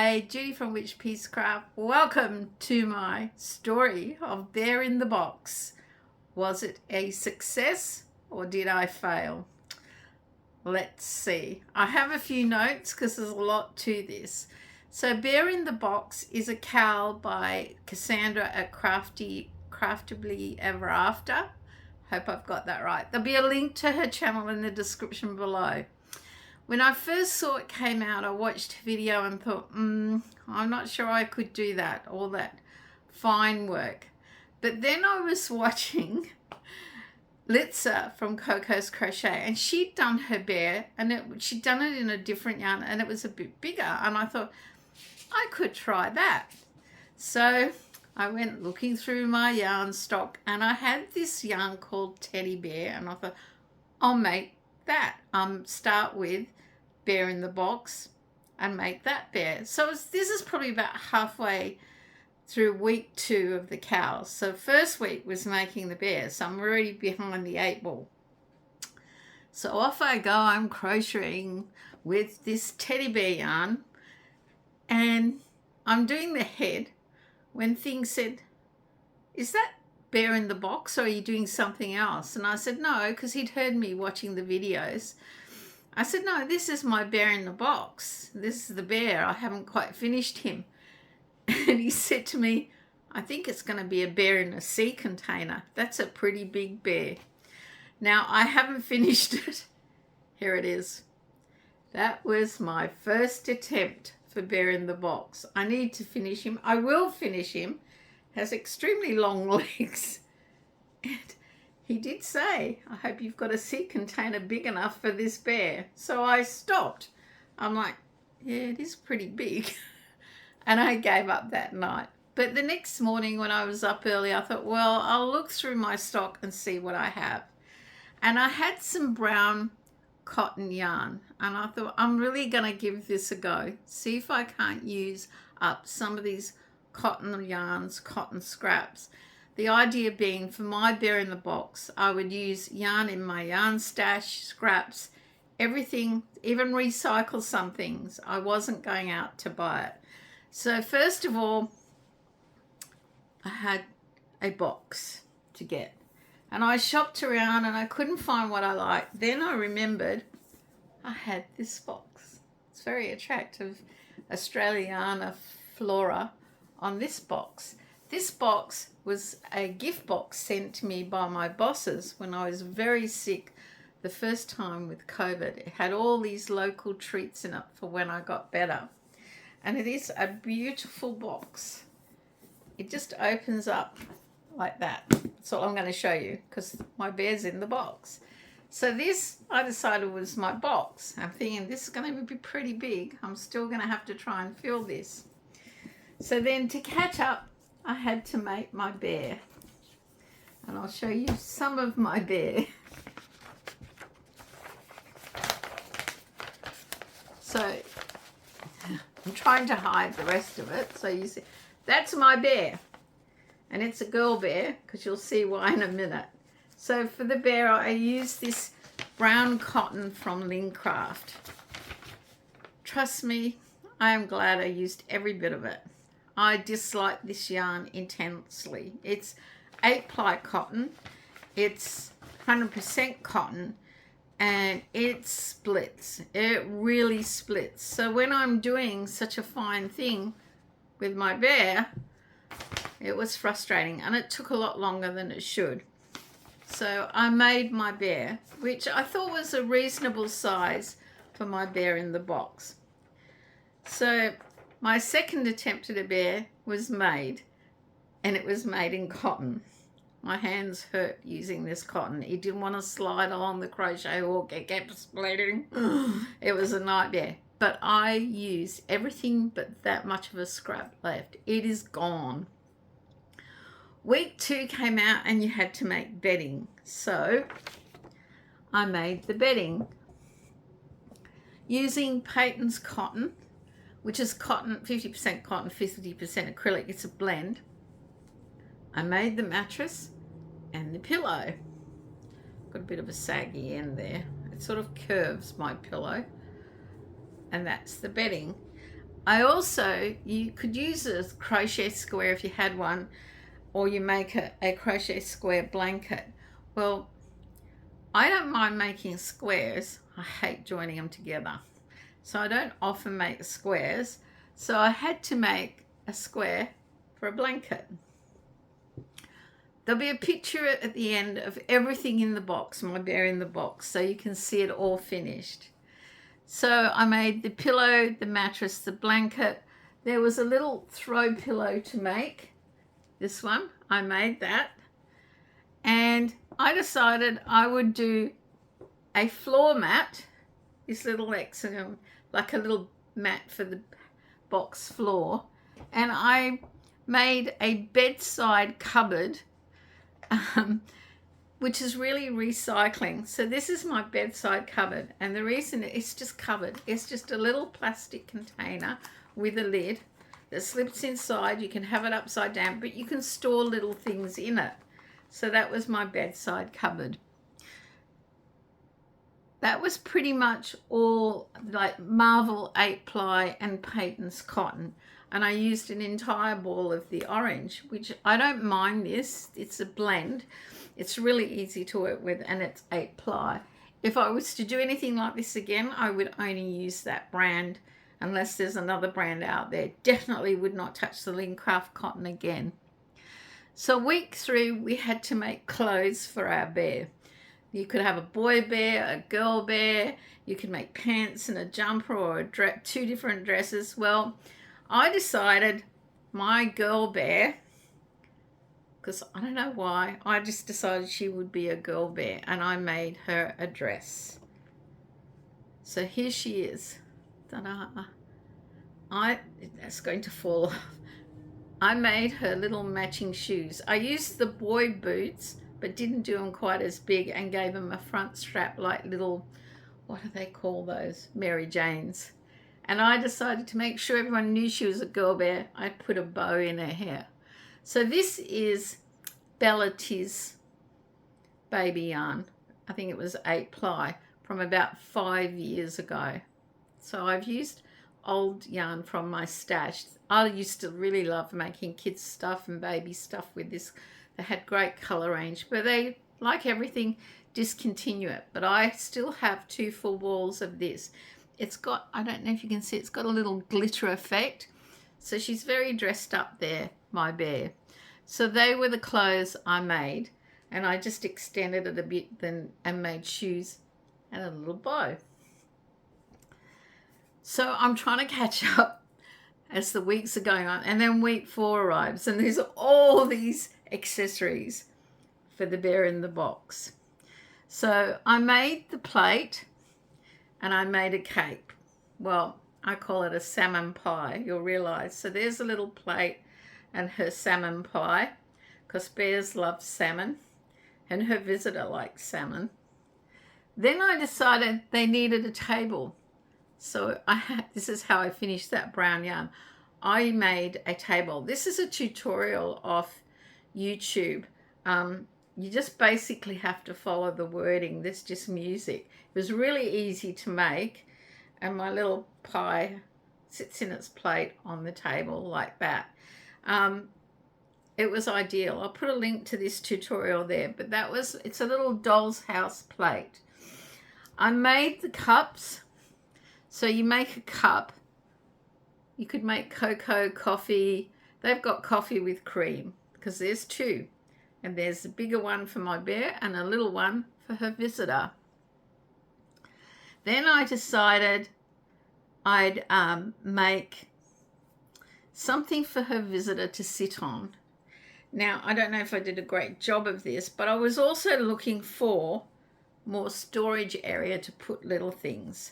Hi, Judy from Witchpeace Craft. Welcome to my story of Bear in the Box. Was it a success or did I fail? Let's see. I have a few notes because there's a lot to this. So Bear in the Box is a cowl by Casandra at Craftably Ever After. Hope I've got that right. There'll be a link to her channel in the description below. When I first saw it came out, I watched a video and thought, I'm not sure I could do that, all that fine work. But then I was watching Litza from Coco's Crochet, and she'd done her bear, and she'd done it in a different yarn, and it was a bit bigger. And I thought, I could try that. So I went looking through my yarn stock, and I had this yarn called Teddy Bear, and I thought, I'll make that. Start with Bear in the Box and make that bear. So this is probably about halfway through week 2 of the cows. So first week was making the bear, so I'm already behind the 8 ball. So off I go. I'm crocheting with this teddy bear yarn, and I'm doing the head when things said, is that Bear in the Box, or are you doing something else? And I said no, because he'd heard me watching the videos. I said, no, this is my Bear in the Box. This is the bear. I haven't quite finished him. And he said to me, I think it's going to be a bear in a sea container. That's a pretty big bear. Now, I haven't finished it. Here it is. That was my first attempt for Bear in the Box. I need to finish him. I will finish him. Has extremely long legs. And he did say, I hope you've got a sea container big enough for this bear. So I stopped. I'm like, yeah, it is pretty big. And I gave up that night. But the next morning when I was up early, I thought, well, I'll look through my stock and see what I have. And I had some brown cotton yarn. And I thought, I'm really going to give this a go. See if I can't use up some of these cotton yarns, cotton scraps. The idea being, for my Bear in the Box, I would use yarn in my yarn stash, scraps, everything, even recycle some things. I wasn't going out to buy it. So first of all, I had a box to get. And I shopped around and I couldn't find what I liked. Then I remembered I had this box. It's very attractive, Australiana flora on this box. This box was a gift box sent to me by my bosses when I was very sick the first time with COVID. It had all these local treats in it for when I got better. And it is a beautiful box. It just opens up like that. That's all I'm going to show you because my bear's in the box. So this, I decided, was my box. I'm thinking this is going to be pretty big. I'm still going to have to try and fill this. So then to catch up, I had to make my bear. And I'll show you some of my bear. So I'm trying to hide the rest of it. So you see, that's my bear. And it's a girl bear, because you'll see why in a minute. So for the bear, I used this brown cotton from Lincraft. Trust me, I am glad I used every bit of it. I dislike this yarn intensely. It's 8-ply cotton. It's 100% cotton. And it splits. It really splits. So when I'm doing such a fine thing with my bear, it was frustrating. And it took a lot longer than it should. So I made my bear, which I thought was a reasonable size for my Bear in the Box. So my second attempt at a bear was made, and it was made in cotton. My hands hurt using this cotton. It didn't want to slide along the crochet hook. It kept splitting. It was a nightmare. But I used everything but that much of a scrap left. It is gone. Week 2 came out and you had to make bedding. So I made the bedding using Peyton's cotton, which is cotton, 50% cotton, 50% acrylic. It's a blend. I made the mattress and the pillow. Got a bit of a saggy end there. It sort of curves my pillow. And that's the bedding. You could use a crochet square if you had one, or you make a crochet square blanket. Well, I don't mind making squares. I hate joining them together. So I don't often make squares. So I had to make a square for a blanket. There'll be a picture at the end of everything in the box, my bear in the box, so you can see it all finished. So I made the pillow, the mattress, the blanket. There was a little throw pillow to make. This one, I made that. And I decided I would do a floor mat, this little hexagon, like a little mat for the box floor. And I made a bedside cupboard, which is really recycling. So this is my bedside cupboard, and the reason it's just covered, it's just a little plastic container with a lid that slips inside. You can have it upside down, but you can store little things in it. So that was my bedside cupboard. That was pretty much all like Marvel 8-ply and Peyton's cotton. And I used an entire ball of the orange, which I don't mind this. It's a blend. It's really easy to work with, and it's 8-ply. If I was to do anything like this again, I would only use that brand unless there's another brand out there. Definitely would not touch the Lincraft cotton again. So week 3, we had to make clothes for our bear. You could have a boy bear, a girl bear. You could make pants and a jumper, or two different dresses. Well, I decided my girl bear, because I don't know why, I just decided she would be a girl bear, and I made her a dress. So here she is. Ta-da. That's going to fall off. I made her little matching shoes. I used the boy boots, but didn't do them quite as big, and gave them a front strap like little, what do they call those? Mary Janes. And I decided to make sure everyone knew she was a girl bear. I put a bow in her hair. So this is Bella Tiz baby yarn. I think it was 8-ply from about 5 years ago. So I've used old yarn from my stash. I used to really love making kids stuff and baby stuff with this. They had great color range, but they, like everything, discontinue it. But I still have 2 full walls of this. It's got, I don't know if you can see, it's got a little glitter effect. So she's very dressed up there, my bear. So they were the clothes I made, and I just extended it a bit then and made shoes and a little bow. So I'm trying to catch up as the weeks are going on, and then week 4 arrives, and there's all these accessories for the bear in the box. So I made the plate, and I made a cake. Well, I call it a salmon pie, you'll realize. So there's a little plate and her salmon pie, because bears love salmon, and her visitor likes salmon. Then I decided they needed a table. So this is how I finished that brown yarn. I made a table. This is a tutorial off YouTube. You just basically have to follow the wording. There's just music. It was really easy to make, and my little pie sits in its plate on the table like that. It was ideal. I'll put a link to this tutorial there, but it's a little doll's house plate. I made the cups. So you make a cup. You could make cocoa, coffee. They've got coffee with cream, because there's 2. And there's a bigger one for my bear and a little one for her visitor. Then I decided I'd make something for her visitor to sit on. Now, I don't know if I did a great job of this, but I was also looking for more storage area to put little things.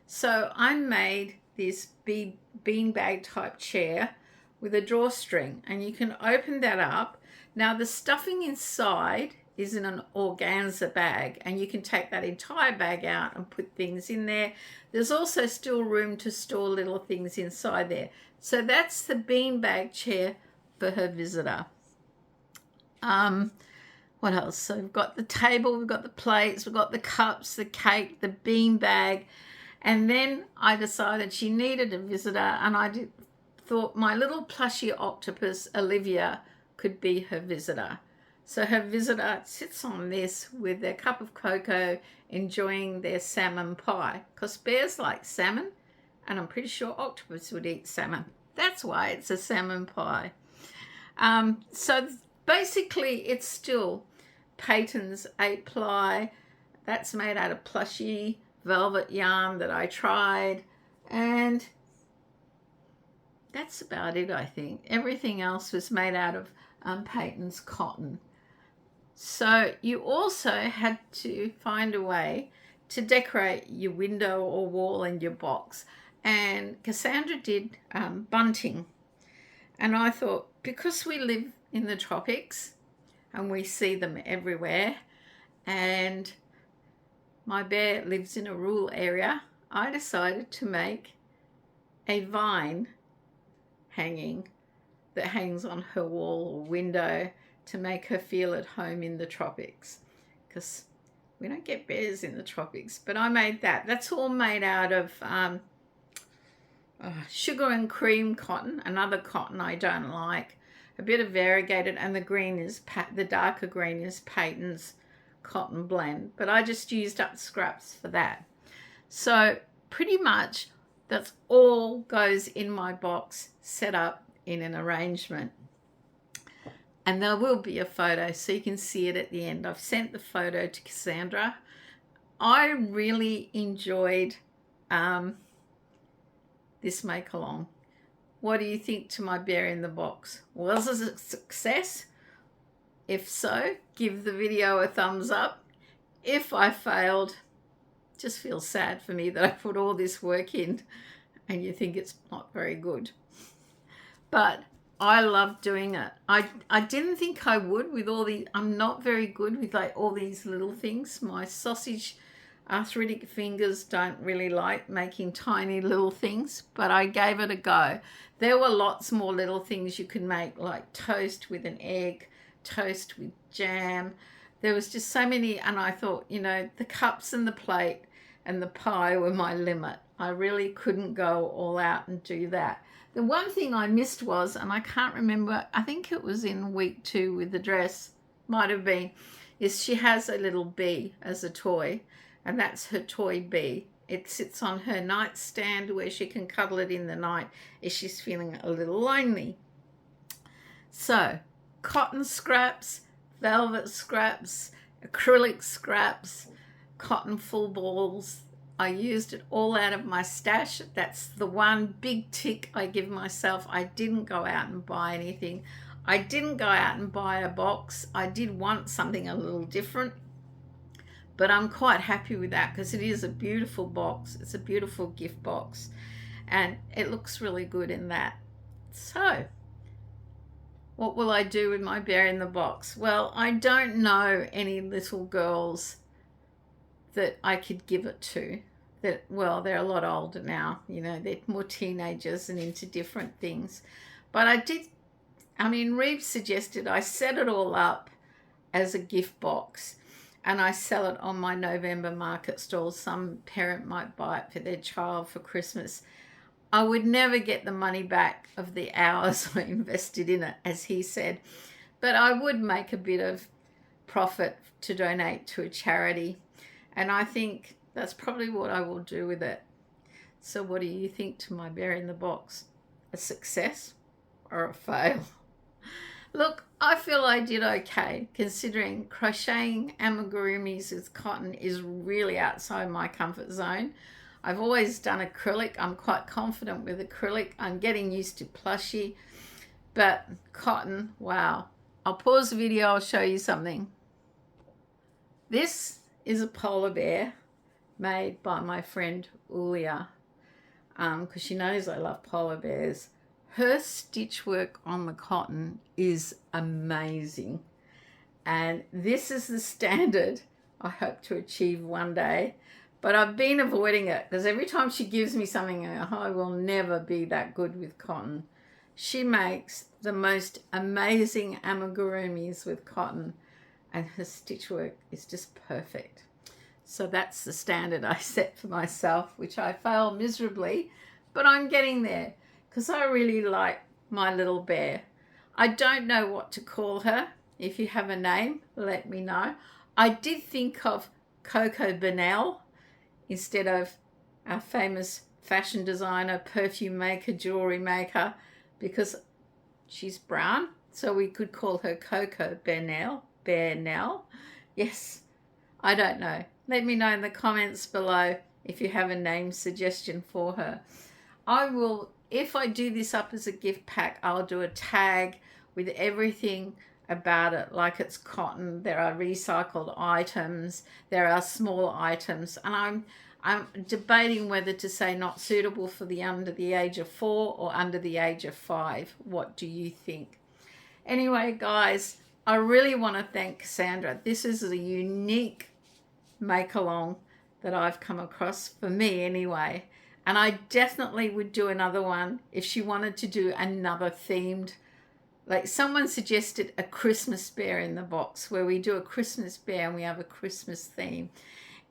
So I made this beanbag type chair with a drawstring, and you can open that up. Now the stuffing inside is in an organza bag, and you can take that entire bag out and put things in there. There's also still room to store little things inside there. So that's the beanbag chair for her visitor. What else? So we've got the table, we've got the plates, we've got the cups, the cake, the beanbag, And then I decided she needed a visitor, and I thought my little plushy octopus, Olivia, could be her visitor. So her visitor sits on this with their cup of cocoa, enjoying their salmon pie, because bears like salmon, and I'm pretty sure octopus would eat salmon. That's why it's a salmon pie. So basically it's still Peyton's 8-ply. That's made out of plushy velvet yarn that I tried, and that's about it, I think. Everything else was made out of Peyton's cotton. So you also had to find a way to decorate your window or wall in your box. And Casandra did bunting. And I thought, because we live in the tropics and we see them everywhere, and my bear lives in a rural area, I decided to make a vine hanging that hangs on her wall or window to make her feel at home in the tropics, because we don't get bears in the tropics. But I made that. That's all made out of sugar and cream cotton, another cotton I don't like, a bit of variegated, and the green is the darker green is Peyton's cotton blend, but I just used up scraps for that. So pretty much that's all goes in my box, set up in an arrangement. And there will be a photo so you can see it at the end. I've sent the photo to Casandra. I really enjoyed this make along. What do you think to my bear in the box? Was it a success? If so, give the video a thumbs up. If I failed, just feel sad for me that I put all this work in and you think it's not very good. But I love doing it. I didn't think I would with all these. I'm not very good with like all these little things. My sausage arthritic fingers don't really like making tiny little things, but I gave it a go. There were lots more little things you could make, like toast with an egg, toast with jam. There was just so many, and I thought, you know, the cups and the plate and the pie were my limit. I really couldn't go all out and do that. The one thing I missed was, and I can't remember, I think it was in week 2 with the dress, might have been, is she has a little bee as a toy, and that's her toy bee. It sits on her nightstand where she can cuddle it in the night if she's feeling a little lonely. So, cotton scraps, velvet scraps, acrylic scraps, cotton full balls. I used it all out of my stash. That's the one big tick I give myself. I didn't go out and buy anything. I didn't go out and buy a box. I did want something a little different, but I'm quite happy with that because it is a beautiful box. It's a beautiful gift box and it looks really good in that. So, what will I do with my bear in the box? Well, I don't know any little girls that I could give it to. That, well, they're a lot older now, you know, they're more teenagers and into different things. But Reeve suggested I set it all up as a gift box and I sell it on my November market stall. Some parent might buy it for their child for Christmas. I would never get the money back of the hours I invested in it, as he said, but I would make a bit of profit to donate to a charity. And I think that's probably what I will do with it. So what do you think to my bear in the box? A success or a fail? Look, I feel I did okay, considering crocheting amigurumis with cotton is really outside my comfort zone. I've always done acrylic. I'm quite confident with acrylic. I'm getting used to plushy, but cotton, wow. I'll pause the video, I'll show you something. This is a polar bear made by my friend Ulia, because she knows I love polar bears. Her stitch work on the cotton is amazing, and this is the standard I hope to achieve one day, but I've been avoiding it because every time she gives me something, I will never be that good with cotton. She makes the most amazing amigurumis with cotton, and her stitch work is just perfect. So that's the standard I set for myself, which I fail miserably, but I'm getting there because I really like my little bear. I don't know what to call her. If you have a name, let me know. I did think of Coco Bernal instead of our famous fashion designer, perfume maker, jewelry maker, because she's brown. So we could call her Coco Bernal. Yes, I don't know. Let me know in the comments below if you have a name suggestion for her. I will, if I do this up as a gift pack, I'll do a tag with everything about it, like it's cotton, there are recycled items, there are small items, and I'm debating whether to say not suitable for the under the age of 4 or under the age of 5. What do you think? Anyway, guys, I really want to thank Casandra. This is a unique make-along that I've come across, for me anyway, and I definitely would do another one if she wanted to do another themed. Like someone suggested a Christmas bear in the box, where we do a Christmas bear and we have a Christmas theme.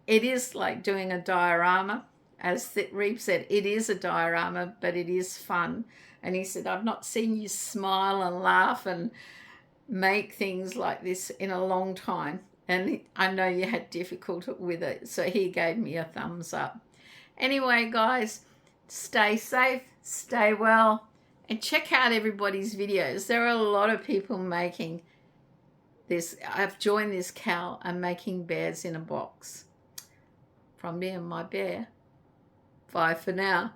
It is like doing a diorama. As Reeb said, it is a diorama, but it is fun. And he said, I've not seen you smile and laugh and make things like this in a long time. And I know you had difficulty with it, so he gave me a thumbs up. Anyway, guys, stay safe, stay well, and check out everybody's videos. There are a lot of people making this. I've joined this cow and making bears in a box. From me and my bear. Bye for now.